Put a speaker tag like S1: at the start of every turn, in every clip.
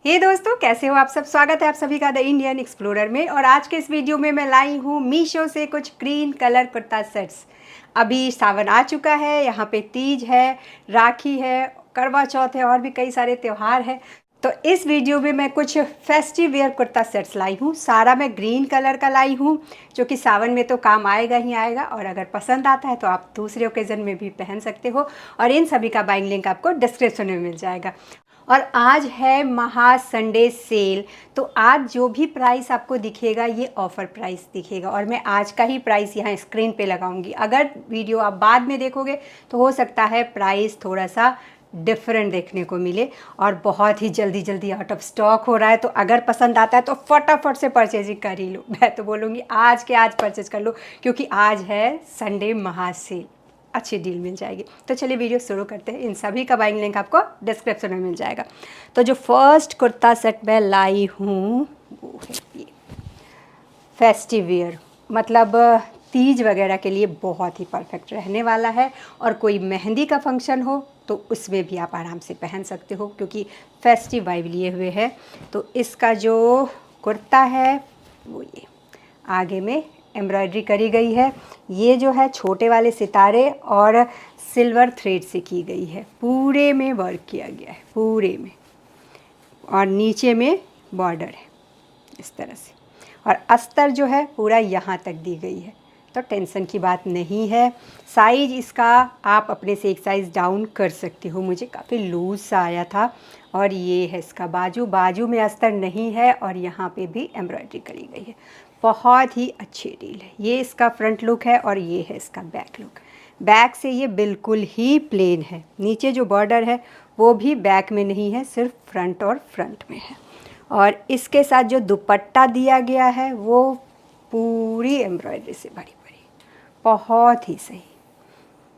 S1: हे दोस्तों, कैसे हो आप सब। स्वागत है आप सभी का द इंडियन एक्सप्लोरर में। और आज के इस वीडियो में मैं लाई हूँ मीशो से कुछ ग्रीन कलर कुर्ता सेट्स। अभी सावन आ चुका है, यहाँ पे तीज है, राखी है, करवा चौथ है और भी कई सारे त्यौहार हैं। तो इस वीडियो में मैं कुछ फेस्टिव वेयर कुर्ता सेट्स लाई हूँ। सारा मैं ग्रीन कलर का लाई हूँ जो कि सावन में तो काम आएगा ही आएगा, और अगर पसंद आता है तो आप दूसरे ओकेज़न में भी पहन सकते हो। और इन सभी का बाइंग लिंक आपको डिस्क्रिप्शन में मिल जाएगा। और आज है महा संडे सेल, तो आज जो भी प्राइस आपको दिखेगा ये ऑफ़र प्राइस दिखेगा, और मैं आज का ही प्राइस यहाँ स्क्रीन पे लगाऊंगी। अगर वीडियो आप बाद में देखोगे तो हो सकता है प्राइस थोड़ा सा डिफरेंट देखने को मिले, और बहुत ही जल्दी जल्दी आउट ऑफ स्टॉक हो रहा है। तो अगर पसंद आता है तो फटाफट से परचेजिंग कर ही लो। मैं तो बोलूँगी आज के आज परचेज कर लो, क्योंकि आज है संडे महा सेल, अच्छी डील मिल जाएगी। तो चलिए वीडियो शुरू करते हैं। इन सभी का बाइंग लिंक आपको डिस्क्रिप्शन में मिल जाएगा। तो जो फर्स्ट कुर्ता सेट मैं लाई हूँ वो है ये फेस्टिव वियर, मतलब तीज वगैरह के लिए बहुत ही परफेक्ट रहने वाला है। और कोई मेहंदी का फंक्शन हो तो उसमें भी आप आराम से पहन सकते हो, क्योंकि फेस्टिव वाइब लिए हुए है। तो इसका जो कुर्ता है वो ये आगे में एम्ब्रॉयडरी करी गई है। ये जो है छोटे वाले सितारे और सिल्वर थ्रेड से की गई है। पूरे में वर्क किया गया है, पूरे में, और नीचे में बॉर्डर है इस तरह से। और अस्तर जो है पूरा यहाँ तक दी गई है, तो टेंशन की बात नहीं है। साइज इसका आप अपने से एक साइज़ डाउन कर सकते हो। मुझे काफ़ी लूज़ सा आया था। और ये है इसका बाजू, बाजू में अस्तर नहीं है और यहाँ पे भी एम्ब्रॉयडरी करी गई है। बहुत ही अच्छी डील है। ये इसका फ्रंट लुक है और ये है इसका बैक लुक। बैक से ये बिल्कुल ही प्लेन है। नीचे जो बॉर्डर है वो भी बैक में नहीं है, सिर्फ फ्रंट और फ्रंट में है। और इसके साथ जो दुपट्टा दिया गया है वो पूरी एम्ब्रॉयडरी से भरी पड़ी, बहुत ही सही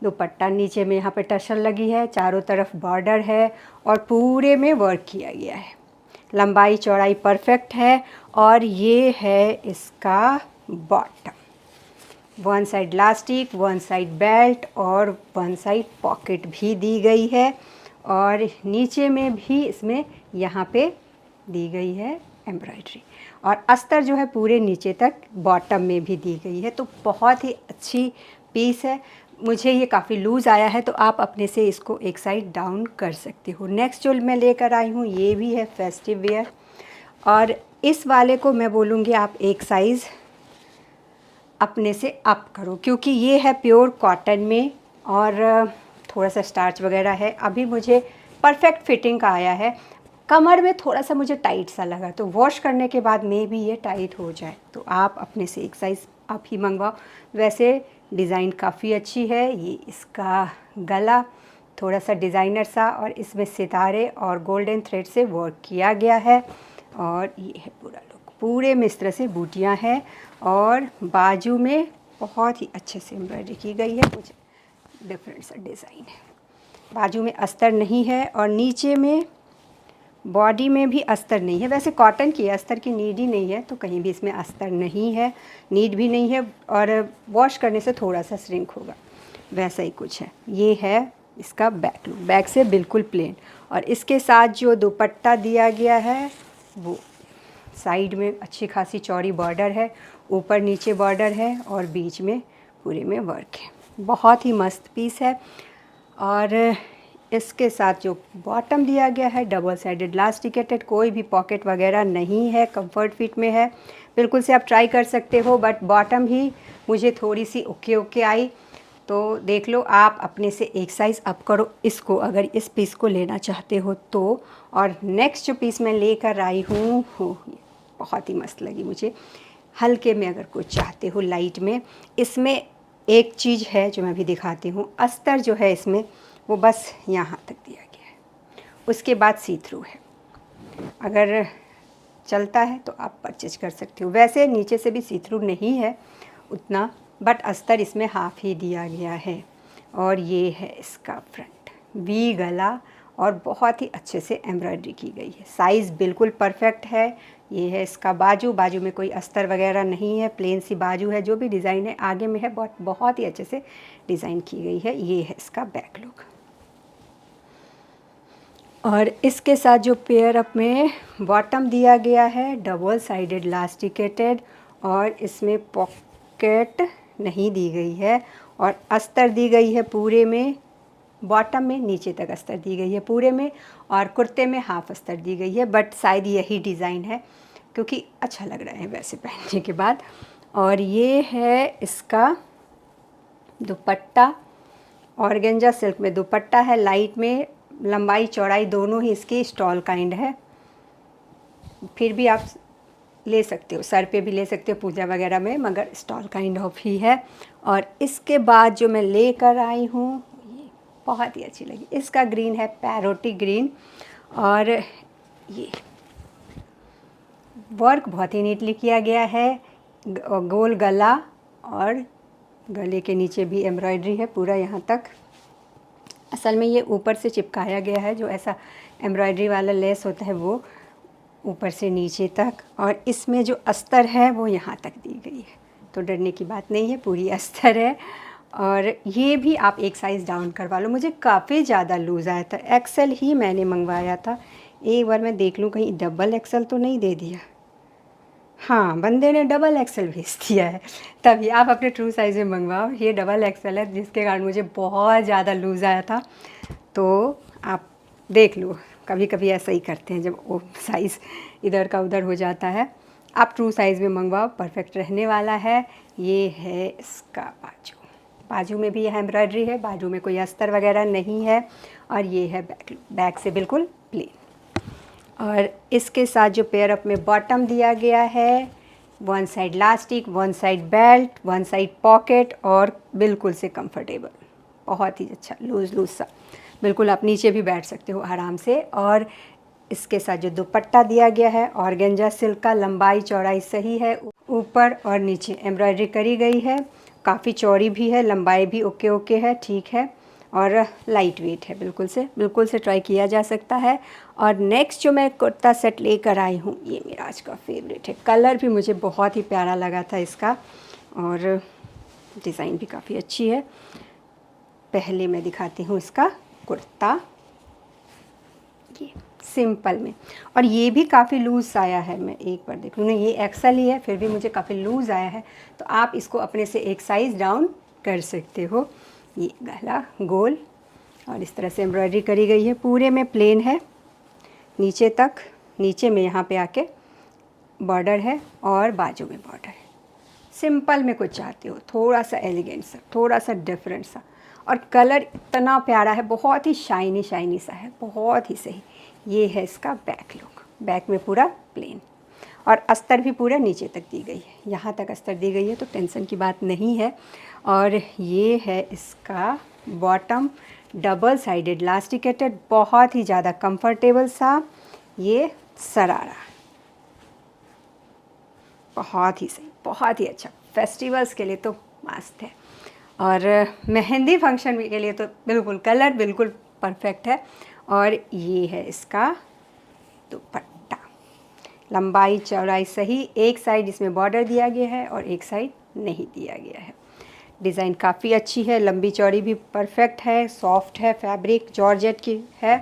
S1: दुपट्टा। नीचे में यहाँ पे टसल लगी है, चारों तरफ बॉर्डर है और पूरे में वर्क किया गया है। लंबाई चौड़ाई परफेक्ट है। और ये है इसका bottom, one side elastic, one side belt और वन साइड पॉकेट भी दी गई है। और नीचे में भी इसमें यहाँ पे दी गई है एम्ब्रॉयडरी। और अस्तर जो है पूरे नीचे तक बॉटम में भी दी गई है। तो बहुत ही अच्छी पीस है। मुझे ये काफ़ी लूज़ आया है, तो आप अपने से इसको एक साइड डाउन कर सकते हो। नेक्स्ट जो मैं लेकर आई हूँ ये भी है फेस्टिव वेयर, और इस वाले को मैं बोलूँगी आप एक साइज़ अपने से अप करो, क्योंकि ये है प्योर कॉटन में और थोड़ा सा स्टार्च वगैरह है। अभी मुझे परफेक्ट फिटिंग का आया है। कमर में थोड़ा सा मुझे टाइट सा लगा, तो वॉश करने के बाद में भी ये टाइट हो जाए, तो आप अपने से एक साइज़ अप ही मंगवाओ। वैसे डिज़ाइन काफ़ी अच्छी है। ये इसका गला थोड़ा सा डिज़ाइनर सा, और इसमें सितारे और गोल्डन थ्रेड से वर्क किया गया है। और ये है पूरा लुक, पूरे में इस तरह से बूटियाँ हैं। और बाजू में बहुत ही अच्छे से एम्ब्रॉयडरी की गई है। कुछ डिफरेंट सा डिज़ाइन है। बाजू में अस्तर नहीं है और नीचे में बॉडी में भी अस्तर नहीं है। वैसे कॉटन की अस्तर की नीड ही नहीं है, तो कहीं भी इसमें अस्तर नहीं है, नीड भी नहीं है। और वॉश करने से थोड़ा सा श्रिंक होगा, वैसा ही कुछ है। ये है इसका बैक लुक, बैक से बिल्कुल प्लेन। और इसके साथ जो दुपट्टा दिया गया है वो साइड में अच्छी खासी चौड़ी बॉर्डर है, ऊपर नीचे बॉर्डर है और बीच में पूरे में वर्क है। बहुत ही मस्त पीस है। और इसके साथ जो बॉटम दिया गया है डबल साइडेड इलास्टिकेटेड, कोई भी पॉकेट वगैरह नहीं है, कंफर्ट फिट में है। बिल्कुल से आप ट्राई कर सकते हो, बट बॉटम ही मुझे थोड़ी सी ओके ओके आई। तो देख लो, आप अपने से एक साइज़ अप करो इसको, अगर इस पीस को लेना चाहते हो तो। और नेक्स्ट जो पीस मैं लेकर आई हूँ वो बहुत ही मस्त लगी मुझे। हल्के में अगर कुछ चाहते हो लाइट में, इसमें एक चीज़ है जो मैं भी दिखाती हूँ। अस्तर जो है इसमें वो बस यहाँ तक दिया गया है, उसके बाद सी थ्रू है। अगर चलता है तो आप परचेज कर सकते हो। वैसे नीचे से भी सी थ्रू नहीं है उतना, बट अस्तर इसमें हाफ ही दिया गया है। और ये है इसका फ्रंट, वी गला और बहुत ही अच्छे से एम्ब्रॉयडरी की गई है। साइज़ बिल्कुल परफेक्ट है। ये है इसका बाजू, बाजू में कोई अस्तर वगैरह नहीं है, प्लेन सी बाजू है। जो भी डिज़ाइन है आगे में है बहुत ही अच्छे से डिज़ाइन की गई है। ये है इसका बैक लुक। और इसके साथ जो पेयर अप में बॉटम दिया गया है डबल साइडेड इलास्टिकेटेड, और इसमें पॉकेट नहीं दी गई है, और अस्तर दी गई है पूरे में, बॉटम में नीचे तक अस्तर दी गई है पूरे में, और कुर्ते में हाफ अस्तर दी गई है। बट शायद यही डिज़ाइन है क्योंकि अच्छा लग रहा है वैसे पहनने के बाद। और ये है इसका दुपट्टा, ऑर्गेंजा सिल्क में दुपट्टा है, लाइट में, लंबाई चौड़ाई दोनों ही इसकी स्टॉल काइंड है। फिर भी आप ले सकते हो, सर पे भी ले सकते हो पूजा वगैरह में, मगर स्टॉल काइंड ऑफ ही है। और इसके बाद जो मैं लेकर आई हूँ ये बहुत ही अच्छी लगी, इसका ग्रीन है पैरोटी ग्रीन, और ये वर्क बहुत ही नीटली किया गया है, गोल गला, और गले के नीचे भी एम्ब्रॉयडरी है पूरा यहाँ तक। असल में ये ऊपर से चिपकाया गया है, जो ऐसा एम्ब्रॉयडरी वाला लेस होता है वो ऊपर से नीचे तक, और इसमें जो अस्तर है वो यहाँ तक दी गई है, तो डरने की बात नहीं है, पूरी अस्तर है। और ये भी आप एक साइज़ डाउन करवा लो, मुझे काफ़ी ज़्यादा लूज़ आया था, एक्सेल ही मैंने मंगवाया था। एक बार मैं देख लूँ कहीं डबल एक्सेल तो नहीं दे दिया। हाँ, बंदे ने डबल एक्सेल भेज दिया है, तभी आप अपने ट्रू साइज़ में मंगवाओ। ये डबल एक्सेल है जिसके कारण मुझे बहुत ज़्यादा लूज़ आया था, तो आप देख लो, कभी कभी ऐसा ही करते हैं जब वो साइज़ इधर का उधर हो जाता है। आप ट्रू साइज़ में मंगवाओ, परफेक्ट रहने वाला है। ये है इसका बाजू, बाजू में भी यह एम्ब्रॉयडरी है, बाजू में कोई अस्तर वगैरह नहीं है, और ये है बैक से बिल्कुल प्लेन। और इसके साथ जो पेयर अप में बॉटम दिया गया है, one side elastic, one side belt, one side pocket, और बिल्कुल से कंफर्टेबल, बहुत ही अच्छा लूज़ लूज़ सा, बिल्कुल आप नीचे भी बैठ सकते हो आराम से। और इसके साथ जो दुपट्टा दिया गया है ऑर्गेंजा सिल्क का, लंबाई चौड़ाई सही है, ऊपर और नीचे एम्ब्रॉयडरी करी गई है, काफ़ी चौड़ी भी है, लंबाई भी ओके ओके है, ठीक है, और लाइट वेट है, बिल्कुल से ट्राई किया जा सकता है। और नेक्स्ट जो मैं कुर्ता सेट लेकर आई हूँ, ये मेरा आज का फेवरेट है, कलर भी मुझे बहुत ही प्यारा लगा था इसका, और डिज़ाइन भी काफ़ी अच्छी है। पहले मैं दिखाती हूँ इसका कुर्ता, ये सिंपल में, और ये भी काफ़ी लूज़ आया है, मैं एक बार देख लूँ ना, ये एक्सेल ही है फिर भी मुझे काफ़ी लूज़ आया है, तो आप इसको अपने से एक साइज़ डाउन कर सकते हो। ये गला गोल, और इस तरह से एम्ब्रॉयडरी करी गई है, पूरे में प्लेन है नीचे तक, नीचे में यहाँ पे आके बॉर्डर है, और बाजू में बॉर्डर है। सिंपल में कुछ चाहते हो, थोड़ा सा एलिगेंट सा, थोड़ा सा डिफरेंट सा, और कलर इतना प्यारा है, बहुत ही शाइनी शाइनी सा है, बहुत ही सही। ये है इसका बैक लुक, बैक में पूरा प्लेन, और अस्तर भी पूरा नीचे तक दी गई है, यहाँ तक अस्तर दी गई है, तो टेंशन की बात नहीं है। और ये है इसका बॉटम, डबल साइडेड इलास्टिकेटेड, बहुत ही ज़्यादा कंफर्टेबल सा, ये सरारा, बहुत ही सही, बहुत ही अच्छा, फेस्टिवल्स के लिए तो मस्त है, और मेहंदी फंक्शन के लिए तो बिल्कुल कलर बिल्कुल परफेक्ट है। और ये है इसका दुपट्टा, लंबाई चौड़ाई सही, एक साइड इसमें बॉर्डर दिया गया है और एक साइड नहीं दिया गया है। डिज़ाइन काफ़ी अच्छी है, लंबी चौड़ी भी परफेक्ट है, सॉफ्ट है, फैब्रिक जॉर्जेट की है,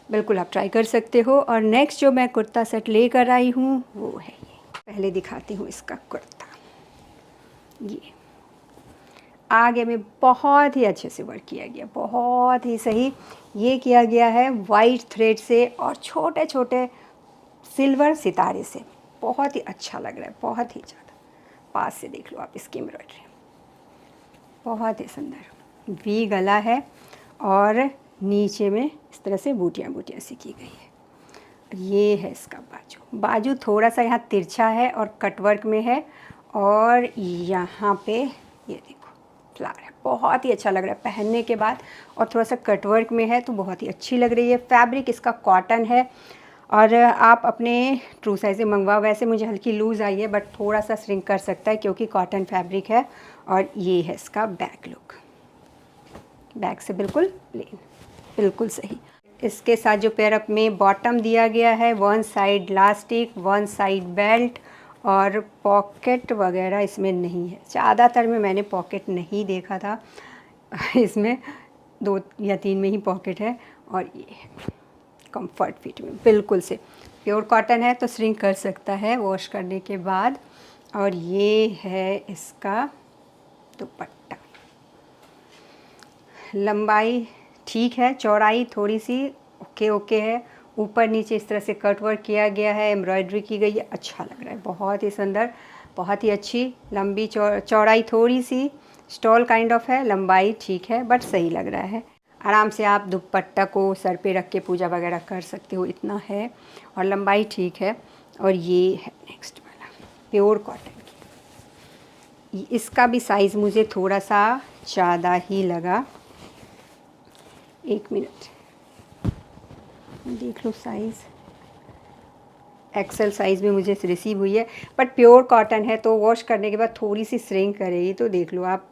S1: बिल्कुल आप ट्राई कर सकते हो। और नेक्स्ट जो मैं कुर्ता सेट लेकर आई हूँ वो है ये, पहले दिखाती हूँ इसका कुर्ता। ये आगे में बहुत ही अच्छे से वर्क किया गया, बहुत ही सही, ये किया गया है वाइट थ्रेड से और छोटे छोटे सिल्वर सितारे से, बहुत ही अच्छा लग रहा है, बहुत ही ज़्यादा। पास से देख लो आप इसकी एम्ब्रॉयडरी, बहुत ही सुंदर वी गला है, और नीचे में इस तरह से बूटियाँ बूटियाँ सी की गई है। ये है इसका बाजू, बाजू थोड़ा सा यहाँ तिरछा है और कटवर्क में है, और यहाँ पे ये देखो फ्लावर है, बहुत ही अच्छा लग रहा है पहनने के बाद, और थोड़ा सा कटवर्क में है तो बहुत ही अच्छी लग रही है। फैब्रिक इसका कॉटन है, और आप अपने ट्रू साइज़ में मंगवाओ, वैसे मुझे हल्की लूज़ आई है बट थोड़ा सा श्रिंक कर सकता है क्योंकि कॉटन फैब्रिक है। और ये है इसका बैक लुक, बैक से बिल्कुल प्लेन, बिल्कुल सही। इसके साथ जो पेयर अप में बॉटम दिया गया है, one side elastic, one side belt, और पॉकेट वगैरह इसमें नहीं है, ज़्यादातर में मैंने पॉकेट नहीं देखा था, इसमें 2 या 3 में ही पॉकेट है। और ये कंफर्ट फिट में बिल्कुल से। प्योर कॉटन है तो श्रिंक कर सकता है वॉश करने के बाद। और ये है इसका दुपट्टा। लंबाई ठीक है, चौड़ाई थोड़ी सी ओके है। ऊपर नीचे इस तरह से कट वर्क किया गया है, एम्ब्रॉयडरी की गई है, अच्छा लग रहा है, बहुत ही सुंदर, बहुत ही अच्छी। लंबी चौड़ाई थोड़ी सी स्टॉल काइंड ऑफ है, लंबाई ठीक है बट सही लग रहा है। आराम से आप दुपट्टा को सर पे रख के पूजा वगैरह कर सकते हो, इतना है। और लंबाई ठीक है। और ये है नेक्स्ट वाला प्योर कॉटन की। इसका भी साइज़ मुझे थोड़ा सा ज़्यादा ही लगा। एक मिनट देख लो, साइज़ एक्सेल साइज़ में मुझे रिसीव हुई है, बट प्योर कॉटन है तो वॉश करने के बाद थोड़ी सी श्रिंक करेगी। तो देख लो आप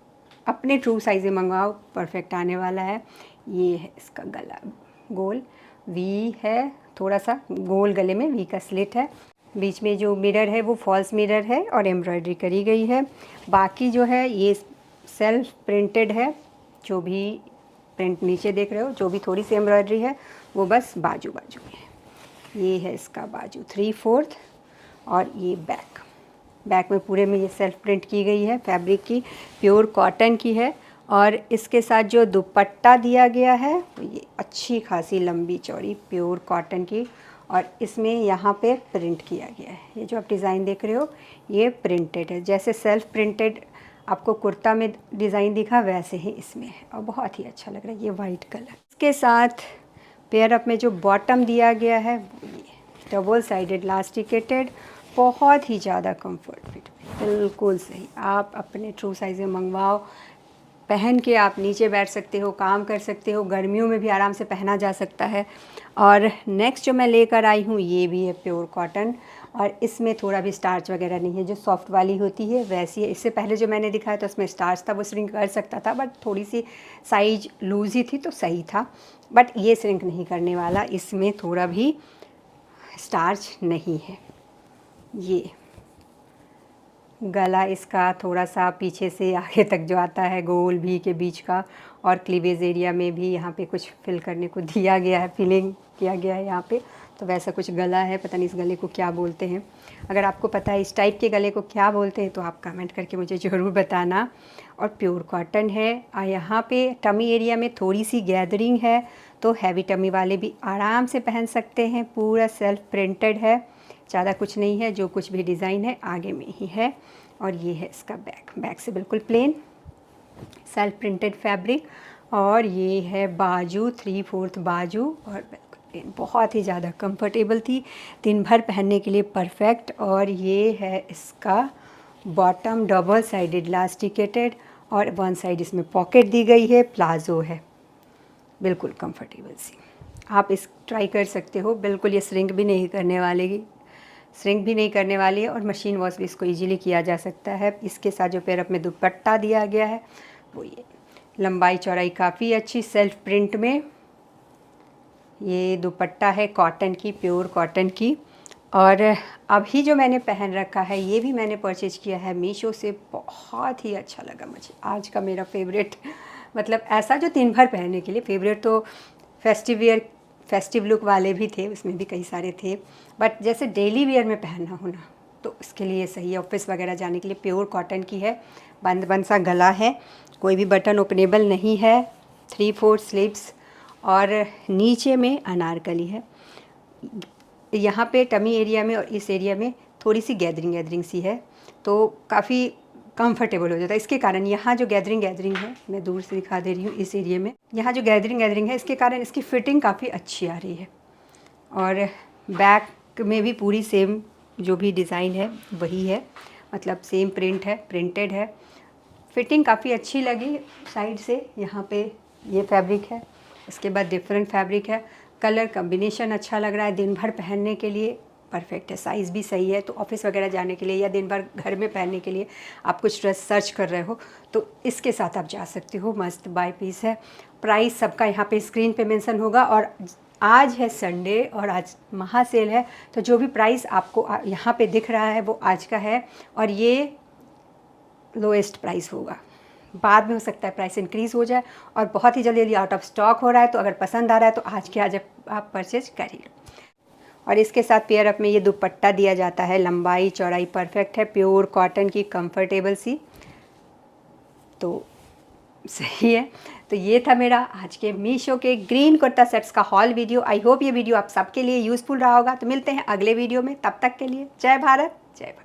S1: अपने ट्रू साइज़ में मंगवाओ, परफेक्ट आने वाला है। ये है इसका गला, गोल वी है, थोड़ा सा गोल गले में वी का स्लिट है। बीच में जो मिरर है वो फॉल्स मिरर है और एम्ब्रॉयडरी करी गई है। बाकी जो है ये सेल्फ प्रिंटेड है, जो भी प्रिंट नीचे देख रहे हो, जो भी थोड़ी सी एम्ब्रॉयडरी है वो बस बाजू में है। ये है इसका बाजू 3/4। और ये बैक में पूरे में ये सेल्फ प्रिंट की गई है, फैब्रिक की, प्योर कॉटन की है। और इसके साथ जो दुपट्टा दिया गया है वो ये अच्छी खासी लंबी चौड़ी प्योर कॉटन की, और इसमें यहाँ पे प्रिंट किया गया है। ये जो आप डिज़ाइन देख रहे हो ये प्रिंटेड है, जैसे सेल्फ प्रिंटेड आपको कुर्ता में डिज़ाइन दिखा वैसे ही इसमें है, और बहुत ही अच्छा लग रहा है ये वाइट कलर। इसके साथ पेयर अप में जो बॉटम दिया गया है वो ये डबल साइडेड इलास्टिकेटेड, बहुत ही ज़्यादा कंफर्ट फिट, बिल्कुल सही। आप अपने ट्रू साइज़ में मंगवाओ, पहन के आप नीचे बैठ सकते हो, काम कर सकते हो, गर्मियों में भी आराम से पहना जा सकता है। और नेक्स्ट जो मैं लेकर आई हूँ ये भी है प्योर कॉटन, और इसमें थोड़ा भी स्टार्च वगैरह नहीं है, जो सॉफ्ट वाली होती है वैसी है। इससे पहले जो मैंने दिखाया तो उसमें स्टार्च था, वो श्रिंक कर सकता था, बट थोड़ी सी साइज लूज ही थी तो सही था। बट ये श्रिंक नहीं करने वाला, इसमें थोड़ा भी स्टार्च नहीं है। ये गला इसका थोड़ा सा पीछे से आगे तक जो आता है, गोल भी के बीच का, और क्लीवेज एरिया में भी यहाँ पे कुछ फिल करने को दिया गया है, फिलिंग किया गया है यहाँ पे, तो वैसा कुछ गला है। पता नहीं इस गले को क्या बोलते हैं, अगर आपको पता है इस टाइप के गले को क्या बोलते हैं तो आप कमेंट करके मुझे ज़रूर बताना। और प्योर कॉटन है, और यहाँ पे टमी एरिया में थोड़ी सी गैदरिंग है, तो हैवी टमी वाले भी आराम से पहन सकते हैं। पूरा सेल्फ प्रिंटेड है, ज़्यादा कुछ नहीं है, जो कुछ भी डिज़ाइन है आगे में ही है। और ये है इसका बैक से बिल्कुल प्लेन सेल्फ प्रिंटेड फैब्रिक। और ये है बाजू 3/4 बाजू, और बिल्कुल प्लेन, बहुत ही ज़्यादा कंफर्टेबल थी, दिन भर पहनने के लिए परफेक्ट। और ये है इसका बॉटम, डबल साइडेड इलास्टिकेटेड, और वन साइड इसमें पॉकेट दी गई है, प्लाजो है, बिल्कुल कंफर्टेबल सी। आप इस ट्राई कर सकते हो, बिल्कुल ये श्रिंक भी नहीं करने वाली है, और मशीन वॉश भी इसको इजीली किया जा सकता है। इसके साथ जो पेयर अप में दुपट्टा दिया गया है वो ये लंबाई चौड़ाई काफ़ी अच्छी, सेल्फ प्रिंट में ये दुपट्टा है कॉटन की, प्योर कॉटन की। और अभी जो मैंने पहन रखा है ये भी मैंने परचेज किया है मीशो से, बहुत ही अच्छा लगा मुझे, आज का मेरा फेवरेट, मतलब ऐसा जो दिन भर पहनने के लिए फेवरेट। तो फेस्टिव लुक वाले भी थे, उसमें भी कई सारे थे, बट जैसे डेली वेयर में पहनना हो ना तो उसके लिए सही है, ऑफिस वगैरह जाने के लिए। प्योर कॉटन की है, बंद सा गला है, कोई भी बटन ओपनेबल नहीं है, 3/4 स्लीव्स, और नीचे में अनारकली है। यहाँ पे टमी एरिया में और इस एरिया में थोड़ी सी गैदरिंग सी है, तो काफ़ी कंफर्टेबल हो जाता है। इसके कारण यहाँ जो गैदरिंग है, मैं दूर से दिखा दे रही हूँ, इस एरिया में यहाँ जो गैदरिंग है, इसके कारण इसकी फ़िटिंग काफ़ी अच्छी आ रही है। और बैक में भी पूरी सेम जो भी डिज़ाइन है वही है, मतलब सेम प्रिंटेड है। फिटिंग काफ़ी अच्छी लगी साइड से, यहाँ पे ये फैब्रिक है, इसके बाद डिफरेंट फैब्रिक है, कलर कॉम्बिनेशन अच्छा लग रहा है, दिन भर पहनने के लिए परफेक्ट है, साइज़ भी सही है। तो ऑफिस वगैरह जाने के लिए या दिन भर घर में पहनने के लिए आप कुछ ड्रेस सर्च कर रहे हो तो इसके साथ आप जा सकते हो, मस्त बाय पीस है। प्राइस सबका यहाँ पे स्क्रीन पे मेंशन होगा, और आज है संडे और आज महा सेल है, तो जो भी प्राइस आपको यहाँ पे दिख रहा है वो आज का है, और ये लोएस्ट प्राइस होगा, बाद में हो सकता है प्राइस इंक्रीज़ हो जाए और बहुत ही जल्दी जल्दी आउट ऑफ स्टॉक हो रहा है। तो अगर पसंद आ रहा है तो आज के आज आप परचेज कर ही लो। और इसके साथ पेयर अप में ये दुपट्टा दिया जाता है, लंबाई चौड़ाई परफेक्ट है, प्योर कॉटन की कंफर्टेबल सी, तो सही है। तो ये था मेरा आज के मीशो के ग्रीन कुर्ता सेट्स का हॉल वीडियो। आई होप ये वीडियो आप सबके लिए यूज़फुल रहा होगा। तो मिलते हैं अगले वीडियो में, तब तक के लिए जय भारत जय भारत।